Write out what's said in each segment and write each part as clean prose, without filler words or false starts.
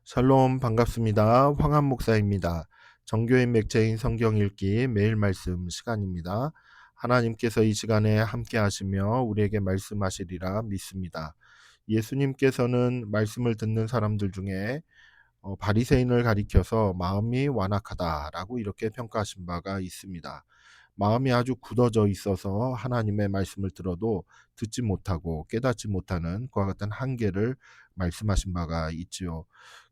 샬롬 반갑습니다. 황한 목사입니다. 정교인 맥체인 성경 읽기 매일 말씀 시간입니다. 하나님께서 이 시간에 함께 하시며 우리에게 말씀하시리라 믿습니다. 예수님께서는 말씀을 듣는 사람들 중에 바리새인을 가리켜서 마음이 완악하다라고 이렇게 평가하신 바가 있습니다. 마음이 아주 굳어져 있어서 하나님의 말씀을 들어도 듣지 못하고 깨닫지 못하는 그와 같은 한계를 말씀하신 바가 있지요.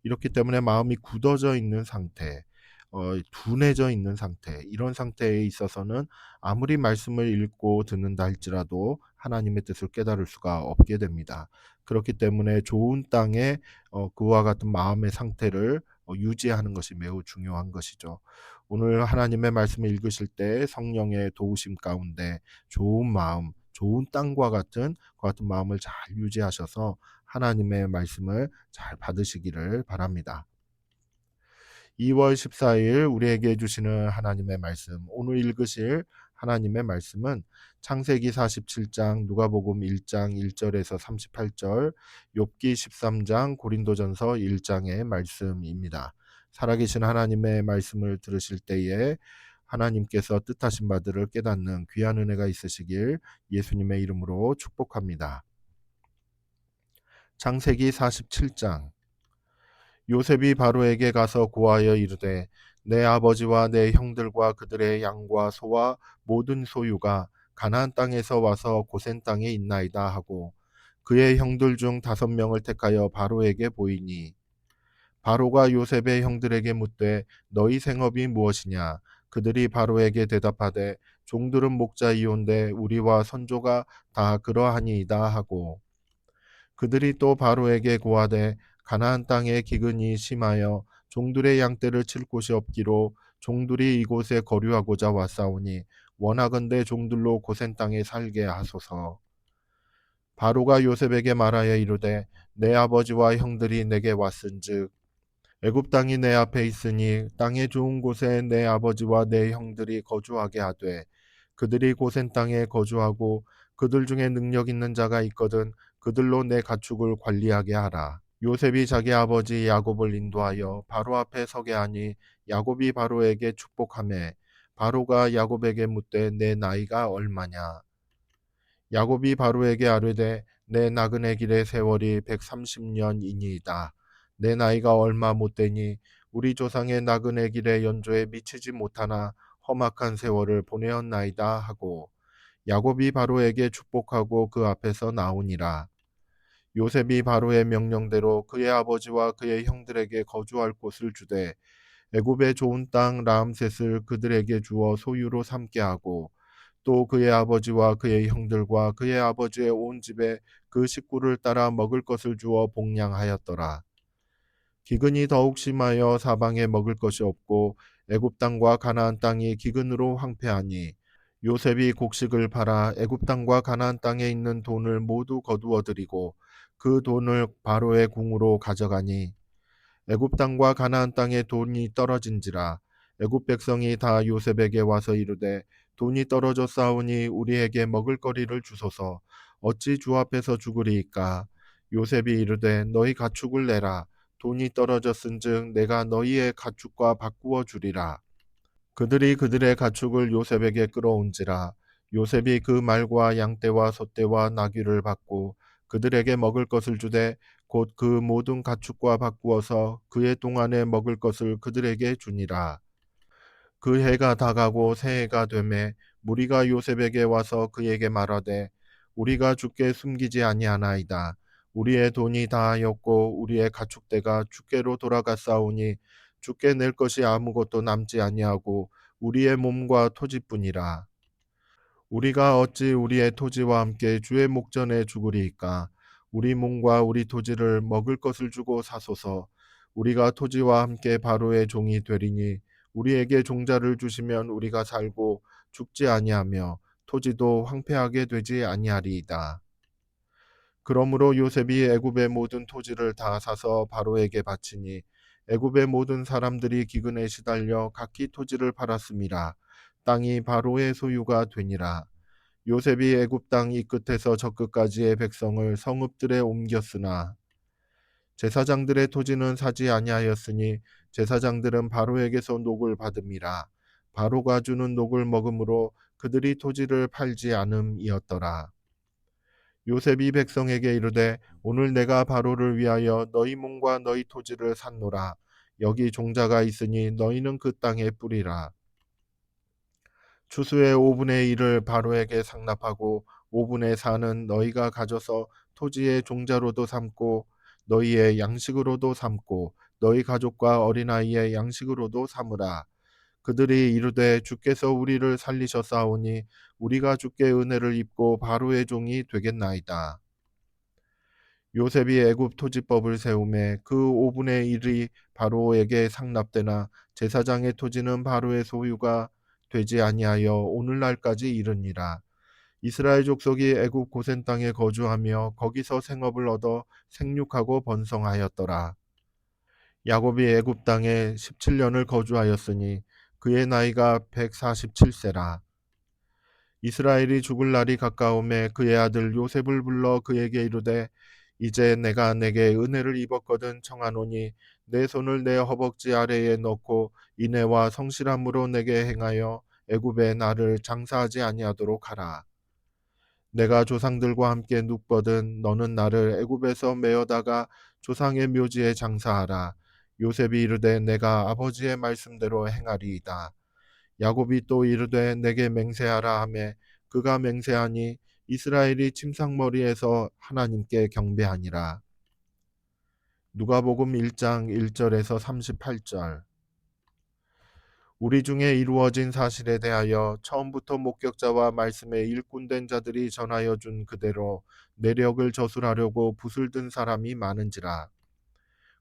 이렇기 때문에 마음이 굳어져 있는 상태, 둔해져 있는 상태, 이런 상태에 있어서는 아무리 말씀을 읽고 듣는다 할지라도 하나님의 뜻을 깨달을 수가 없게 됩니다. 그렇기 때문에 좋은 땅에 그와 같은 마음의 상태를 유지하는 것이 매우 중요한 것이죠. 오늘 하나님의 말씀을 읽으실 때 성령의 도우심 가운데 좋은 마음, 좋은 땅과 같은 그 같은 마음을 잘 유지하셔서 하나님의 말씀을 잘 받으시기를 바랍니다. 2월 14일 우리에게 주시는 하나님의 말씀, 오늘 읽으실 하나님의 말씀은 창세기 47장, 누가복음 1장 1절에서 38절, 욥기 13장, 고린도전서 1장의 말씀입니다. 살아계신 하나님의 말씀을 들으실 때에 하나님께서 뜻하신 바들을 깨닫는 귀한 은혜가 있으시길 예수님의 이름으로 축복합니다. 창세기 47장. 요셉이 바로에게 가서 고하여 이르되 내 아버지와 내 형들과 그들의 양과 소와 모든 소유가 가나안 땅에서 와서 고센 땅에 있나이다 하고 그의 형들 중 5명을 택하여 바로에게 보이니 바로가 요셉의 형들에게 묻되 너희 생업이 무엇이냐 그들이 바로에게 대답하되 종들은 목자이온데 우리와 선조가 다 그러하니이다 하고 그들이 또 바로에게 고하되 가나안 땅에 기근이 심하여 종들의 양떼를 칠 곳이 없기로 종들이 이곳에 거류하고자 왔사오니 원하건대 종들로 고센 땅에 살게 하소서. 바로가 요셉에게 말하여 이르되 내 아버지와 형들이 내게 왔은즉 애굽 땅이 내 앞에 있으니 땅의 좋은 곳에 내 아버지와 내 형들이 거주하게 하되 그들이 고센 땅에 거주하고 그들 중에 능력 있는 자가 있거든 그들로 내 가축을 관리하게 하라. 요셉이 자기 아버지 야곱을 인도하여 바로 앞에 서게 하니 야곱이 바로에게 축복하매 바로가 야곱에게 묻되 내 나이가 얼마냐. 야곱이 바로에게 아뢰되 내 나그네 길의 세월이 130년이니이다. 내 나이가 얼마 못되니 우리 조상의 나그네 길의 연조에 미치지 못하나 험악한 세월을 보내었나이다 하고 야곱이 바로에게 축복하고 그 앞에서 나오니라. 요셉이 바로의 명령대로 그의 아버지와 그의 형들에게 거주할 곳을 주되 애굽의 좋은 땅 라암셋을 그들에게 주어 소유로 삼게 하고 또 그의 아버지와 그의 형들과 그의 아버지의 온 집에 그 식구를 따라 먹을 것을 주어 복량하였더라. 기근이 더욱 심하여 사방에 먹을 것이 없고 애굽 땅과 가나안 땅이 기근으로 황폐하니 요셉이 곡식을 팔아 애굽 땅과 가나안 땅에 있는 돈을 모두 거두어 들이고 그 돈을 바로의 궁으로 가져가니 애굽 땅과 가나안 땅에 돈이 떨어진지라 애굽 백성이 다 요셉에게 와서 이르되 돈이 떨어져 싸우니 우리에게 먹을 거리를 주소서 어찌 주 앞에서 죽으리이까 요셉이 이르되 너희 가축을 내라 돈이 떨어졌은즉 내가 너희의 가축과 바꾸어 주리라. 그들이 그들의 가축을 요셉에게 끌어온지라 요셉이 그 말과 양떼와 소떼와 나귀를 받고 그들에게 먹을 것을 주되 곧 그 모든 가축과 바꾸어서 그의 동안에 먹을 것을 그들에게 주니라. 그 해가 다가고 새해가 되매 무리가 요셉에게 와서 그에게 말하되 우리가 주께 숨기지 아니하나이다. 우리의 돈이 다하였고 우리의 가축대가 주께로 돌아갔사오니 주께 낼 것이 아무것도 남지 아니하고 우리의 몸과 토지뿐이라. 우리가 어찌 우리의 토지와 함께 주의 목전에 죽으리이까. 우리 몸과 우리 토지를 먹을 것을 주고 사소서. 우리가 토지와 함께 바로의 종이 되리니 우리에게 종자를 주시면 우리가 살고 죽지 아니하며 토지도 황폐하게 되지 아니하리이다. 그러므로 요셉이 애굽의 모든 토지를 다 사서 바로에게 바치니 애굽의 모든 사람들이 기근에 시달려 각기 토지를 팔았음이라. 땅이 바로의 소유가 되니라. 요셉이 애굽 땅 이 끝에서 저 끝까지의 백성을 성읍들에 옮겼으나 제사장들의 토지는 사지 아니하였으니 제사장들은 바로에게서 녹을 받음이라. 바로가 주는 녹을 먹음으로 그들이 토지를 팔지 않음이었더라. 요셉이 백성에게 이르되 오늘 내가 바로를 위하여 너희 몸과 너희 토지를 샀노라. 여기 종자가 있으니 너희는 그 땅에 뿌리라. 추수의 5분의 1을 바로에게 상납하고 5분의 4는 너희가 가져서 토지의 종자로도 삼고 너희의 양식으로도 삼고 너희 가족과 어린아이의 양식으로도 삼으라. 그들이 이르되 주께서 우리를 살리셨사오니 우리가 주께 은혜를 입고 바로의 종이 되겠나이다. 요셉이 애굽 토지법을 세우매 그 5분의 1이 바로에게 상납되나 제사장의 토지는 바로의 소유가 되지 아니하여 오늘날까지 이르니라. 이스라엘 족속이 애굽 고센 땅에 거주하며 거기서 생업을 얻어 생육하고 번성하였더라. 야곱이 애굽 땅에 17년을 거주하였으니 그의 나이가 147세라. 이스라엘이 죽을 날이 가까움에 그의 아들 요셉을 불러 그에게 이르되 이제 내가 내게 은혜를 입었거든 청하노니 내 손을 내 허벅지 아래에 넣고 인애와 성실함으로 내게 행하여 애굽에 나를 장사하지 아니하도록 하라. 내가 조상들과 함께 눕거든 너는 나를 애굽에서 메어다가 조상의 묘지에 장사하라. 요셉이 이르되 내가 아버지의 말씀대로 행하리이다. 야곱이 또 이르되 내게 맹세하라 하매 그가 맹세하니 이스라엘이 침상머리에서 하나님께 경배하니라. 누가복음 1장 1절에서 38절. 우리 중에 이루어진 사실에 대하여 처음부터 목격자와 말씀의 일꾼된 자들이 전하여 준 그대로 내력을 저술하려고 붓을 든 사람이 많은지라.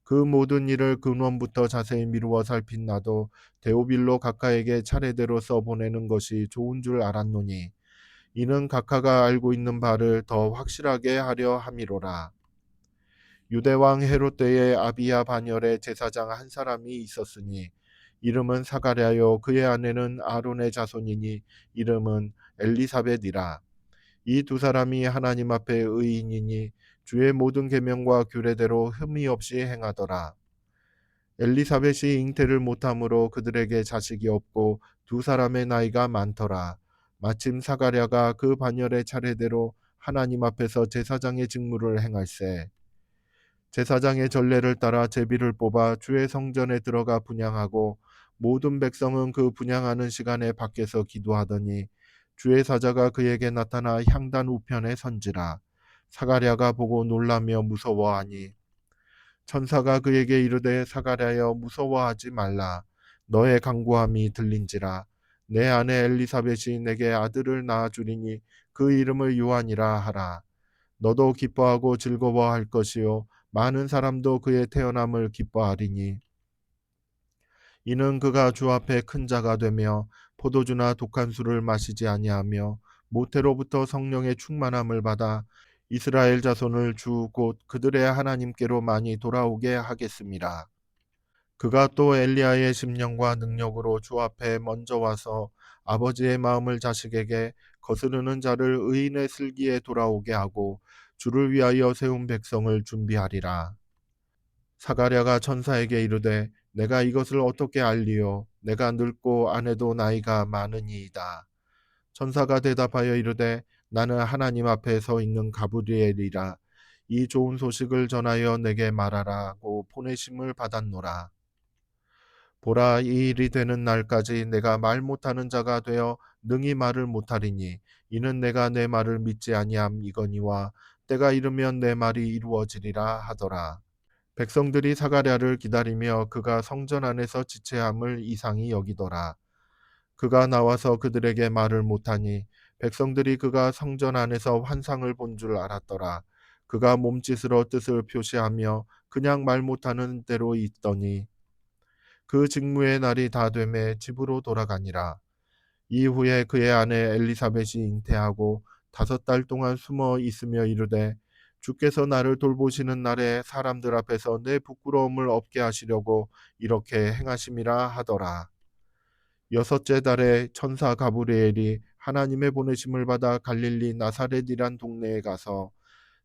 그 모든 일을 근원부터 자세히 미루어 살핀 나도 데오빌로 각하에게 차례대로 써보내는 것이 좋은 줄 알았노니 이는 각하가 알고 있는 바를 더 확실하게 하려 함이로라. 유대왕 헤롯 때에 아비야 반열에 제사장 한 사람이 있었으니 이름은 사가랴요 그의 아내는 아론의 자손이니 이름은 엘리사벳이라. 이 두 사람이 하나님 앞에 의인이니 주의 모든 계명과 규례대로 흠이 없이 행하더라. 엘리사벳이 잉태를 못함으로 그들에게 자식이 없고 두 사람의 나이가 많더라. 마침 사가랴가 그 반열의 차례대로 하나님 앞에서 제사장의 직무를 행할세. 제사장의 전례를 따라 제비를 뽑아 주의 성전에 들어가 분향하고 모든 백성은 그 분향하는 시간에 밖에서 기도하더니 주의 사자가 그에게 나타나 향단 우편에 선지라. 사가랴가 보고 놀라며 무서워하니 천사가 그에게 이르되 사가랴여 무서워하지 말라. 너의 간구함이 들린지라. 내 아내 엘리사벳이 내게 아들을 낳아주리니 그 이름을 요한이라 하라. 너도 기뻐하고 즐거워할 것이요 많은 사람도 그의 태어남을 기뻐하리니 이는 그가 주 앞에 큰 자가 되며 포도주나 독한 술을 마시지 아니하며 모태로부터 성령의 충만함을 받아 이스라엘 자손을 주 곧 그들의 하나님께로 많이 돌아오게 하겠습니다. 그가 또 엘리야의 심령과 능력으로 주 앞에 먼저 와서 아버지의 마음을 자식에게 거스르는 자를 의인의 슬기에 돌아오게 하고 주를 위하여 세운 백성을 준비하리라. 사가랴가 천사에게 이르되 내가 이것을 어떻게 알리요 내가 늙고 아내도 나이가 많으니이다. 천사가 대답하여 이르되 나는 하나님 앞에 서 있는 가브리엘이라. 이 좋은 소식을 전하여 내게 말하라고 보내심을 받았노라. 보라, 이 일이 되는 날까지 내가 말 못하는 자가 되어 능히 말을 못하리니 이는 내가 내 말을 믿지 아니함이거니와 때가 이르면 내 말이 이루어지리라 하더라. 백성들이 사가랴를 기다리며 그가 성전 안에서 지체함을 이상히 여기더라. 그가 나와서 그들에게 말을 못하니 백성들이 그가 성전 안에서 환상을 본 줄 알았더라. 그가 몸짓으로 뜻을 표시하며 그냥 말 못하는 대로 있더니 그 직무의 날이 다 되매 집으로 돌아가니라. 이후에 그의 아내 엘리사벳이 잉태하고 5달 동안 숨어 있으며 이르되 주께서 나를 돌보시는 날에 사람들 앞에서 내 부끄러움을 없게 하시려고 이렇게 행하심이라 하더라. 6째 달에 천사 가브리엘이 하나님의 보내심을 받아 갈릴리 나사렛이란 동네에 가서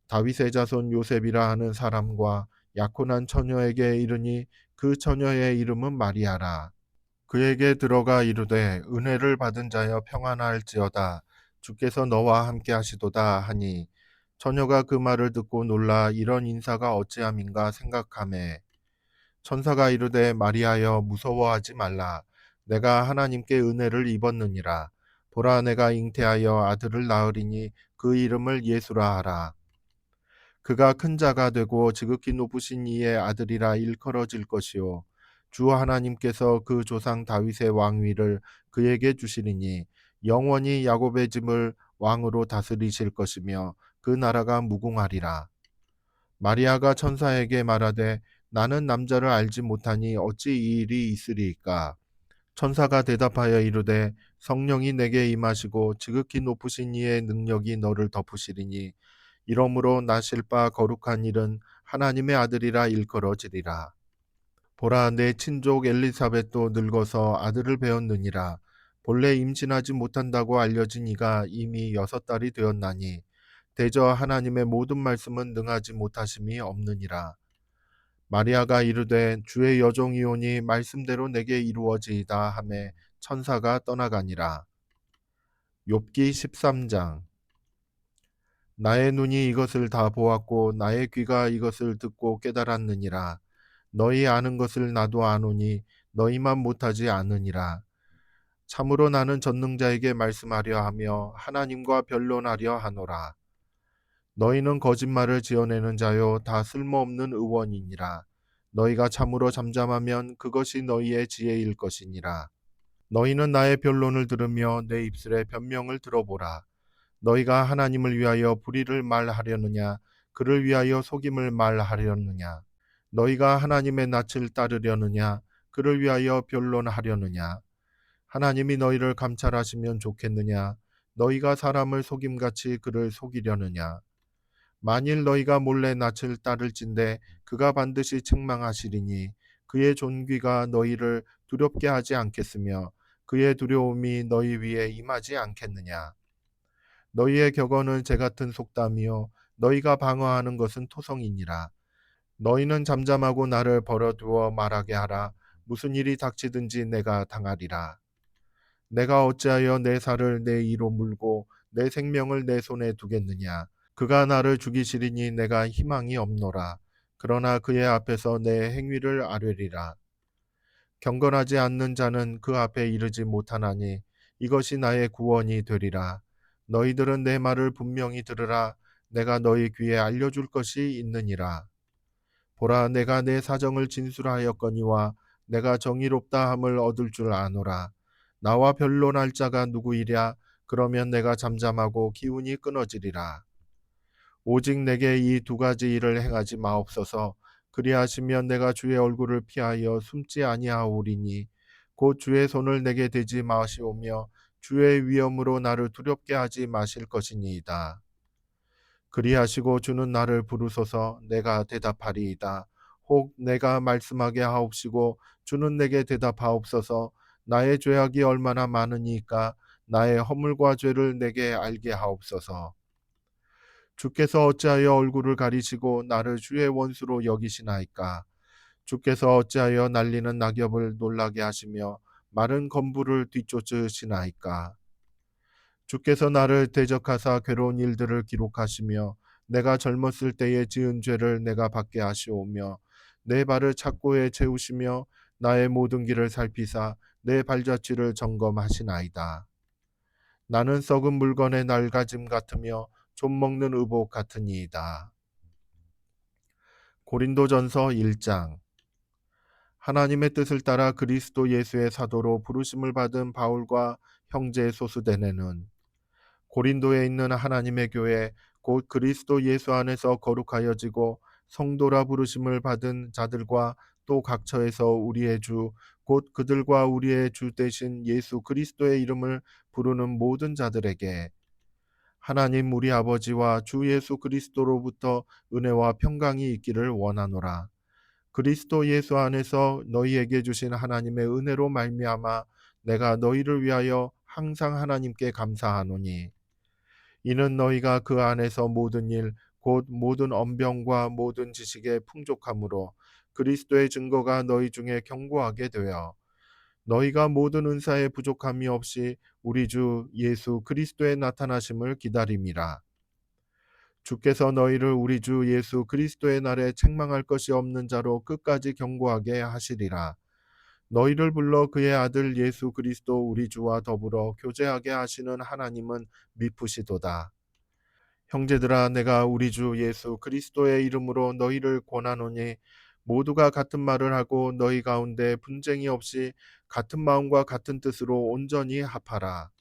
다윗의 자손 요셉이라 하는 사람과 약혼한 처녀에게 이르니 그 처녀의 이름은 마리아라. 그에게 들어가 이르되 은혜를 받은 자여 평안할지어다. 주께서 너와 함께 하시도다 하니 처녀가 그 말을 듣고 놀라 이런 인사가 어찌함인가 생각하매 천사가 이르되 마리아여 무서워하지 말라. 내가 하나님께 은혜를 입었느니라. 보라 내가 잉태하여 아들을 낳으리니 그 이름을 예수라 하라. 그가 큰 자가 되고 지극히 높으신 이의 아들이라 일컬어질 것이요 주 하나님께서 그 조상 다윗의 왕위를 그에게 주시리니 영원히 야곱의 집을 왕으로 다스리실 것이며 그 나라가 무궁하리라. 마리아가 천사에게 말하되 나는 남자를 알지 못하니 어찌 이 일이 있으리이까. 천사가 대답하여 이르되 성령이 내게 임하시고 지극히 높으신 이의 능력이 너를 덮으시리니 이러므로 나실 바 거룩한 일은 하나님의 아들이라 일컬어지리라. 보라 내 친족 엘리사벳도 늙어서 아들을 배었느니라. 본래 임신하지 못한다고 알려진 이가 이미 6달이 되었나니 대저 하나님의 모든 말씀은 능하지 못하심이 없느니라. 마리아가 이르되 주의 여종이오니 말씀대로 내게 이루어지이다 하매 천사가 떠나가니라. 욥기 13장. 나의 눈이 이것을 다 보았고 나의 귀가 이것을 듣고 깨달았느니라. 너희 아는 것을 나도 아노니 너희만 못하지 않으니라. 참으로 나는 전능자에게 말씀하려 하며 하나님과 변론하려 하노라. 너희는 거짓말을 지어내는 자요 다 쓸모없는 의원이니라. 너희가 참으로 잠잠하면 그것이 너희의 지혜일 것이니라. 너희는 나의 변론을 들으며 내 입술의 변명을 들어보라. 너희가 하나님을 위하여 불의를 말하려느냐 그를 위하여 속임을 말하려느냐. 너희가 하나님의 낯을 따르려느냐 그를 위하여 변론하려느냐. 하나님이 너희를 감찰하시면 좋겠느냐 너희가 사람을 속임같이 그를 속이려느냐. 만일 너희가 몰래 낯을 따를진대 그가 반드시 책망하시리니 그의 존귀가 너희를 두렵게 하지 않겠으며 그의 두려움이 너희 위에 임하지 않겠느냐. 너희의 격언은 재같은 속담이요 너희가 방어하는 것은 토성이니라. 너희는 잠잠하고 나를 버려두어 말하게 하라. 무슨 일이 닥치든지 내가 당하리라. 내가 어찌하여 내 살을 내 이로 물고 내 생명을 내 손에 두겠느냐. 그가 나를 죽이시리니 내가 희망이 없노라. 그러나 그의 앞에서 내 행위를 아뢰리라. 경건하지 않는 자는 그 앞에 이르지 못하나니 이것이 나의 구원이 되리라. 너희들은 내 말을 분명히 들으라. 내가 너희 귀에 알려줄 것이 있느니라. 보라 내가 내 사정을 진술하였거니와 내가 정의롭다 함을 얻을 줄 아노라. 나와 변론할 자가 누구이랴. 그러면 내가 잠잠하고 기운이 끊어지리라. 오직 내게 이 두 가지 일을 행하지 마옵소서. 그리하시면 내가 주의 얼굴을 피하여 숨지 아니하오리니 곧 주의 손을 내게 대지 마시오며 주의 위엄으로 나를 두렵게 하지 마실 것이니이다. 그리하시고 주는 나를 부르소서. 내가 대답하리이다. 혹 내가 말씀하게 하옵시고 주는 내게 대답하옵소서. 나의 죄악이 얼마나 많으니까 나의 허물과 죄를 내게 알게 하옵소서. 주께서 어찌하여 얼굴을 가리시고 나를 주의 원수로 여기시나이까. 주께서 어찌하여 날리는 낙엽을 놀라게 하시며 마른 건부를 뒤쫓으시나이까. 주께서 나를 대적하사 괴로운 일들을 기록하시며 내가 젊었을 때에 지은 죄를 내가 받게 하시오며 내 발을 착고에 채우시며 나의 모든 길을 살피사 내 발자취를 점검하시나이다. 나는 썩은 물건의 낡아짐 같으며 좀 먹는 의복 같으니이다. 고린도전서 1장. 하나님의 뜻을 따라 그리스도 예수의 사도로 부르심을 받은 바울과 형제 소수대네는 고린도에 있는 하나님의 교회 곧 그리스도 예수 안에서 거룩하여지고 성도라 부르심을 받은 자들과 또 각처에서 우리의 주 곧 그들과 우리의 주 대신 예수 그리스도의 이름을 부르는 모든 자들에게 하나님 우리 아버지와 주 예수 그리스도로부터 은혜와 평강이 있기를 원하노라. 그리스도 예수 안에서 너희에게 주신 하나님의 은혜로 말미암아 내가 너희를 위하여 항상 하나님께 감사하노니 이는 너희가 그 안에서 모든 일 곧 모든 언병과 모든 지식의 풍족함으로 그리스도의 증거가 너희 중에 견고하게 되어 너희가 모든 은사에 부족함이 없이 우리 주 예수 그리스도의 나타나심을 기다림이라. 주께서 너희를 우리 주 예수 그리스도의 날에 책망할 것이 없는 자로 끝까지 견고하게 하시리라. 너희를 불러 그의 아들 예수 그리스도 우리 주와 더불어 교제하게 하시는 하나님은 미쁘시도다. 형제들아, 내가 우리 주 예수 그리스도의 이름으로 너희를 권하노니 모두가 같은 말을 하고 너희 가운데 분쟁이 없이 같은 마음과 같은 뜻으로 온전히 합하라.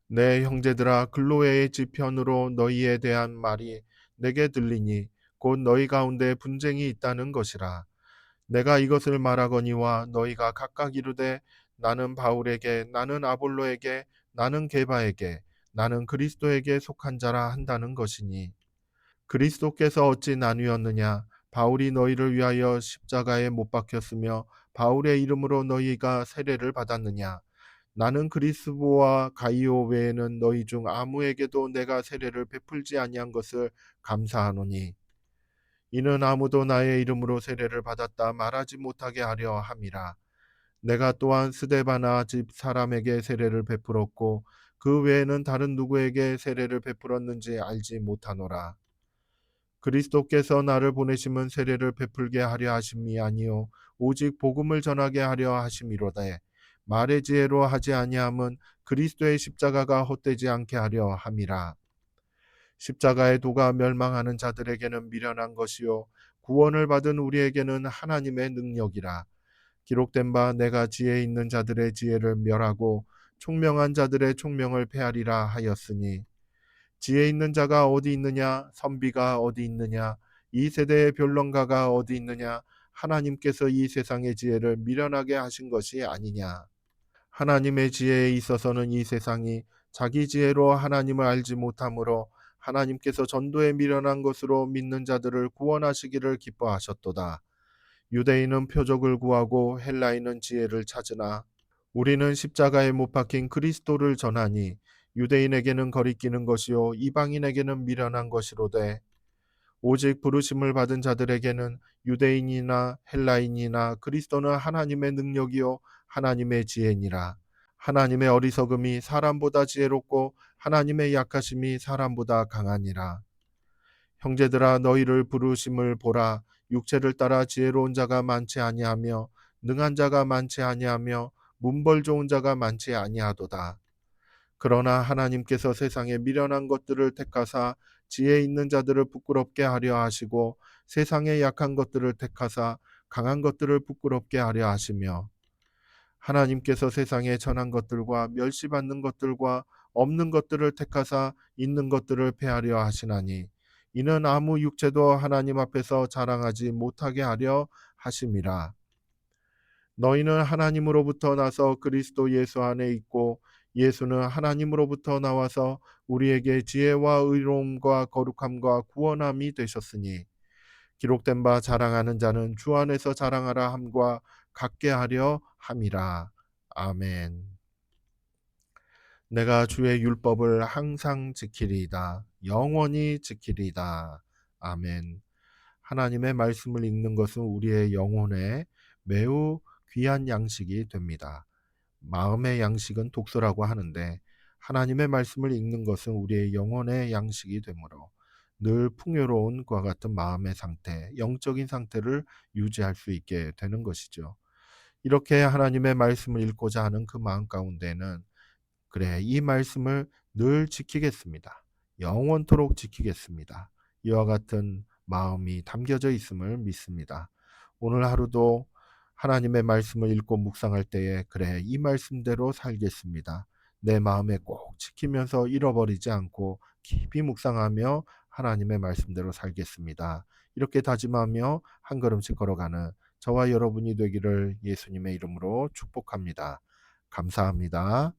내 형제들아, 글로에의 지편으로 너희에 대한 말이 내게 들리니 곧 너희 가운데 분쟁이 있다는 것이라. 내가 이것을 말하거니와 너희가 각각 이르되 나는 바울에게, 나는 아볼로에게, 나는 게바에게, 나는 그리스도에게 속한 자라 한다는 것이니, 그리스도께서 어찌 나뉘었느냐? 바울이 너희를 위하여 십자가에 못 박혔으며 바울의 이름으로 너희가 세례를 받았느냐? 나는 그리스도와 가이오 외에는 너희 중 아무에게도 내가 세례를 베풀지 아니한 것을 감사하노니, 이는 아무도 나의 이름으로 세례를 받았다 말하지 못하게 하려 함이라. 내가 또한 스데바나 집 사람에게 세례를 베풀었고 그 외에는 다른 누구에게 세례를 베풀었는지 알지 못하노라. 그리스도께서 나를 보내심은 세례를 베풀게 하려 하심이 아니요 오직 복음을 전하게 하려 하심이로되, 말의 지혜로 하지 아니함은 그리스도의 십자가가 헛되지 않게 하려 함이라. 십자가의 도가 멸망하는 자들에게는 미련한 것이요 구원을 받은 우리에게는 하나님의 능력이라. 기록된 바 내가 지혜 있는 자들의 지혜를 멸하고 총명한 자들의 총명을 폐하리라 하였으니, 지혜 있는 자가 어디 있느냐? 선비가 어디 있느냐? 이 세대의 변론가가 어디 있느냐? 하나님께서 이 세상의 지혜를 미련하게 하신 것이 아니냐? 하나님의 지혜에 있어서는 이 세상이 자기 지혜로 하나님을 알지 못하므로 하나님께서 전도에 미련한 것으로 믿는 자들을 구원하시기를 기뻐하셨도다. 유대인은 표적을 구하고 헬라인은 지혜를 찾으나 우리는 십자가에 못 박힌 그리스도를 전하니 유대인에게는 거리끼는 것이요 이방인에게는 미련한 것이로되, 오직 부르심을 받은 자들에게는 유대인이나 헬라인이나 그리스도는 하나님의 능력이요 하나님의 지혜니라. 하나님의 어리석음이 사람보다 지혜롭고 하나님의 약하심이 사람보다 강하니라. 형제들아, 너희를 부르심을 보라. 육체를 따라 지혜로운 자가 많지 아니하며 능한 자가 많지 아니하며 문벌 좋은 자가 많지 아니하도다. 그러나 하나님께서 세상에 미련한 것들을 택하사 지혜 있는 자들을 부끄럽게 하려 하시고 세상에 약한 것들을 택하사 강한 것들을 부끄럽게 하려 하시며, 하나님께서 세상에 전한 것들과 멸시받는 것들과 없는 것들을 택하사 있는 것들을 폐하려 하시나니, 이는 아무 육체도 하나님 앞에서 자랑하지 못하게 하려 하심이라. 너희는 하나님으로부터 나서 그리스도 예수 안에 있고 예수는 하나님으로부터 나와서 우리에게 지혜와 의로움과 거룩함과 구원함이 되셨으니, 기록된 바 자랑하는 자는 주 안에서 자랑하라 함과 같게 하려 함이라. 아멘. 내가 주의 율법을 항상 지키리이다. 영원히 지키리이다. 아멘. 하나님의 말씀을 읽는 것은 우리의 영혼에 매우 귀한 양식이 됩니다. 마음의 양식은 독서라고 하는데 하나님의 말씀을 읽는 것은 우리의 영혼의 양식이 되므로 늘 풍요로운 과 같은 마음의 상태, 영적인 상태를 유지할 수 있게 되는 것이죠. 이렇게 하나님의 말씀을 읽고자 하는 그 마음 가운데는, 그래, 이 말씀을 늘 지키겠습니다. 영원토록 지키겠습니다. 이와 같은 마음이 담겨져 있음을 믿습니다. 오늘 하루도 하나님의 말씀을 읽고 묵상할 때에, 그래, 이 말씀대로 살겠습니다. 내 마음에 꼭 지키면서 잃어버리지 않고 깊이 묵상하며 하나님의 말씀대로 살겠습니다. 이렇게 다짐하며 한 걸음씩 걸어가는 저와 여러분이 되기를 예수님의 이름으로 축복합니다. 감사합니다.